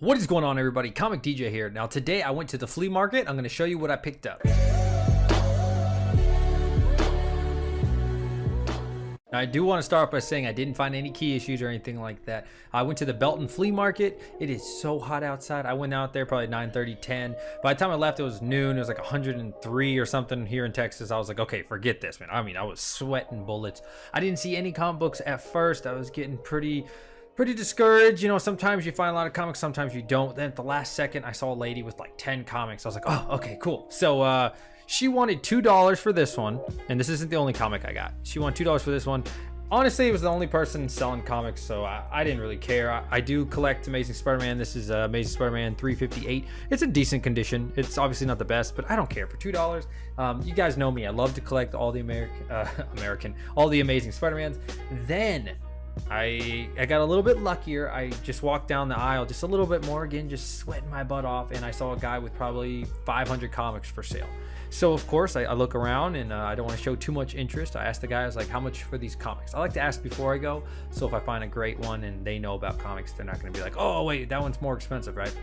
What is going on, everybody? Comic DJ here. Now today I went to the flea market. I'm going to show you what I picked up. Now, I do want to start by saying I didn't find any key issues or anything like that. I went to the Belton flea market. It is so hot outside. I went out there probably 9:30, 10. By the time I left, it was noon. It was like 103 or something here in Texas. I was like, okay, forget this, man. I mean, I was sweating bullets. I didn't see any comic books at first. I was getting pretty discouraged. You know, sometimes you find a lot of comics, sometimes you don't. Then at the last second, I saw a lady with like 10 comics. I was like, oh, okay, cool. So she wanted $2 for this one, and this isn't the only comic I got. She wanted $2 for this one. Honestly, it was the only person selling comics, so I didn't really care. I do collect Amazing Spider-Man. This is Amazing Spider-Man 358. It's a decent condition. It's obviously not the best, but I don't care for $2. You guys know me. I love to collect all the all the Amazing Spider-Mans. Then I got a little bit luckier. I just walked down the aisle just a little bit more, again, just sweating my butt off, and I saw a guy with probably 500 comics for sale. So of course I look around, and I don't want to show too much interest. I asked the guy, I was like, how much for these comics? I like to ask before I go, so if I find a great one and they know about comics, they're not going to be like, oh wait, that one's more expensive, right?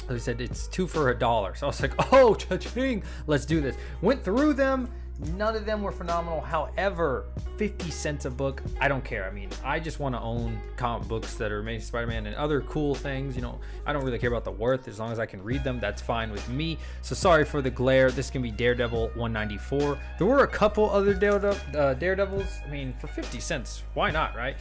So he said it's $2 for $1. So I was like, oh, cha-ching, let's do this. Went through them. None of them were phenomenal. However, 50 cents a book, I don't care. I mean, I just want to own comic books that are Amazing Spider-Man and other cool things. You know, I don't really care about the worth. As long as I can read them, that's fine with me. So sorry for the glare. This can be Daredevil 194. There were a couple other Daredevils. I mean, for 50 cents, why not, right?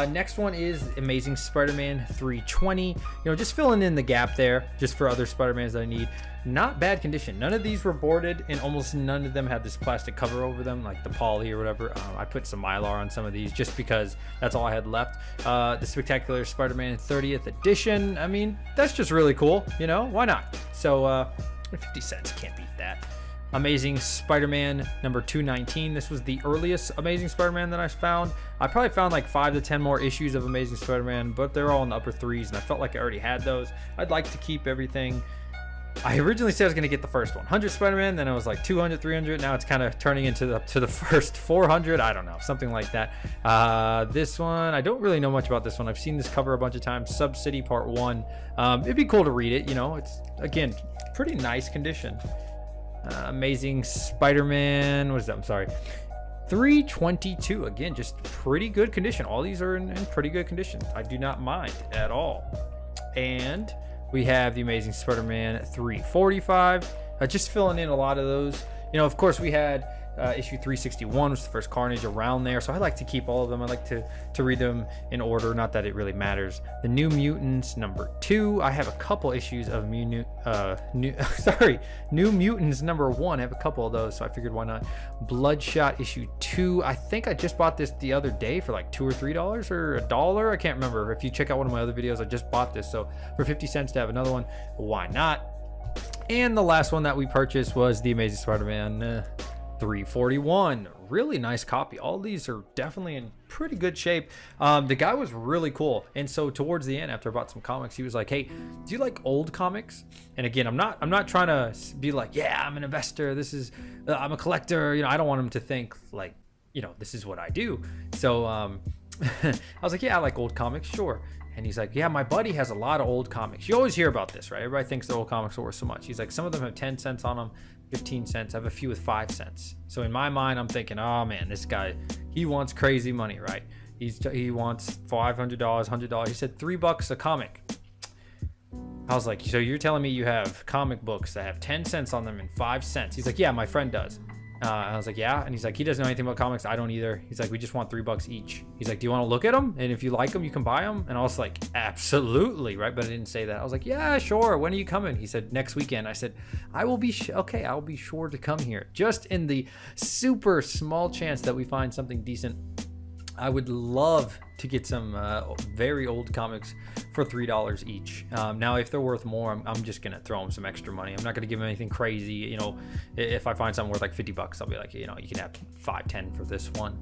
Next one is Amazing Spider-Man 320. You know, just filling in the gap there, just for other Spider-Mans that I need. Not bad condition. None of these were boarded, and almost none of them had this plastic cover over them, like the poly or whatever. I put some Mylar on some of these just because that's all I had left. The Spectacular Spider-Man 30th edition. I mean, that's just really cool. You know, why not? So 50 cents, can't beat that. Amazing Spider-Man number 219. This was the earliest Amazing Spider-Man that I found. I probably found like 5 to 10 more issues of Amazing Spider-Man, but they're all in the upper 3s, and I felt like I already had those. I'd like to keep everything. I originally said I was going to get the first 100 Spider-Man, then it was like 200, 300. Now it's kind of turning into the first 400. I don't know, something like that. This one, I don't really know much about this one. I've seen this cover a bunch of times. Sub-City Part 1. It'd be cool to read it, you know. It's, again, pretty nice condition. Amazing Spider-Man, what is that? I'm sorry. 322. Again, just pretty good condition. All these are in pretty good condition. I do not mind at all. And we have the Amazing Spider-Man 345. Just filling in a lot of those. You know, of course, we had issue 361, which was the first Carnage around there. So I like to keep all of them. I like to read them in order. Not that it really matters. The New Mutants number 2. I have a couple issues of New Mutants number 1. I have a couple of those, so I figured why not. Bloodshot issue 2. I think I just bought this the other day for like $2 or $3 or $1. I can't remember. If you check out one of my other videos, I just bought this. So for 50 cents to have another one, why not? And the last one that we purchased was the Amazing Spider-Man 341. Really nice copy. All these are definitely in pretty good shape. The guy was really cool, and so towards the end, after I bought some comics, he was like, hey, do you like old comics? And again, I'm not trying to be like, yeah, I'm an investor, this is I'm a collector, you know. I don't want him to think like, you know, this is what I do. So I was like, yeah, I like old comics, sure. And he's like, yeah, my buddy has a lot of old comics. You always hear about this, right? Everybody thinks the old comics are worth so much. He's like, some of them have 10 cents on them, 15 cents. I have a few with 5 cents. So in my mind, I'm thinking, oh man, this guy, he wants crazy money, right? He wants $500, $100. He said $3 a comic. I was like, so you're telling me you have comic books that have 10 cents on them and 5 cents? He's like, yeah, my friend does. And I was like, yeah. And he's like, he doesn't know anything about comics. I don't either. He's like, we just want $3 each. He's like, do you want to look at them? And if you like them, you can buy them. And I was like, absolutely, right? But I didn't say that. I was like, yeah, sure. When are you coming? He said, next weekend. I said, I will be okay. I'll be sure to come here. Just in the super small chance that we find something decent, I would love to get some very old comics for $3 each. Now, if they're worth more, I'm just gonna throw them some extra money. I'm not gonna give them anything crazy. You know, if I find something worth like $50, I'll be like, you know, you can have 5, 10 for this one.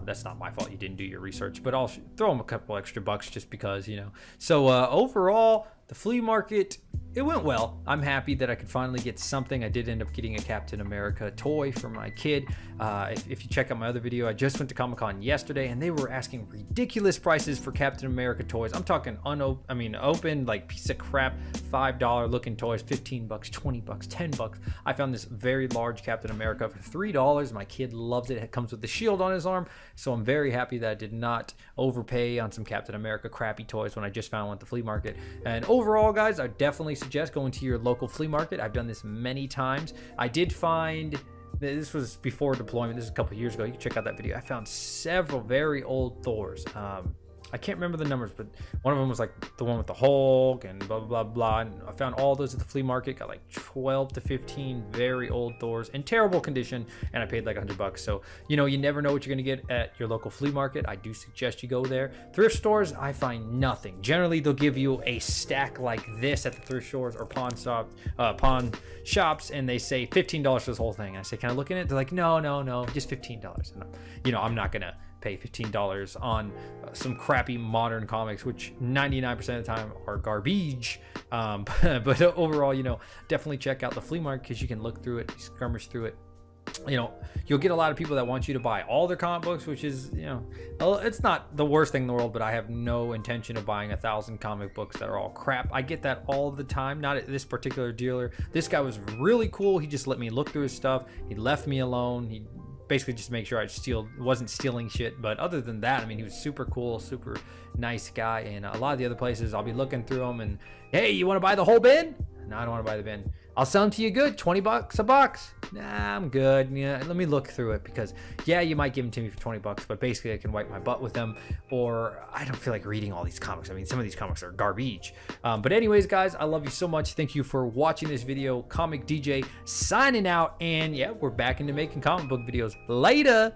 That's not my fault. You didn't do your research, but I'll throw them a couple extra bucks just because, you know. So overall, the flea market, it went well. I'm happy that I could finally get something. I did end up getting a Captain America toy for my kid. If you check out my other video, I just went to Comic-Con yesterday and they were asking ridiculous prices for Captain America toys. I'm talking open, like piece of crap, $5 looking toys, 15 bucks, 20 bucks, 10 bucks. I found this very large Captain America for $3. My kid loves it. It comes with the shield on his arm. So I'm very happy that I did not overpay on some Captain America crappy toys when I just found one at the flea market. And overall, guys, I definitely suggest going to your local flea market. I've done this many times. I did find, this was before deployment, this is a couple years ago, you can check out that video. I found several very old Thors. I can't remember the numbers, but one of them was like the one with the Hulk and blah, blah, blah, blah. And I found all those at the flea market, got like 12 to 15 very old Thors in terrible condition. And I paid like $100. So, you know, you never know what you're going to get at your local flea market. I do suggest you go there. Thrift stores, I find nothing. Generally, they'll give you a stack like this at the thrift stores or pawn shops, and they say $15 for this whole thing. And I say, can I look in it? They're like, no, just $15. And you know, I'm not going to pay $15 on some crappy modern comics, which 99% of the time are garbage. But overall, you know, definitely check out the flea market because you can look through it, skirmish through it. You know, you'll get a lot of people that want you to buy all their comic books, which is, you know, it's not the worst thing in the world, but I have no intention of buying 1,000 comic books that are all crap. I get that all the time, not at this particular dealer. This guy was really cool. He just let me look through his stuff. He left me alone. He basically just to make sure I wasn't stealing shit. But other than that, I mean, he was super cool, super nice guy. And a lot of the other places, I'll be looking through them and, hey, you want to buy the whole bin? No, I don't want to buy the bin. I'll sell them to you good, 20 bucks a box. Nah, I'm good. Yeah, let me look through it because, yeah, you might give them to me for 20 bucks, but basically I can wipe my butt with them, or I don't feel like reading all these comics. I mean, some of these comics are garbage. But anyways, guys, I love you so much. Thank you for watching this video. Comic DJ signing out, and yeah, we're back into making comic book videos. Later.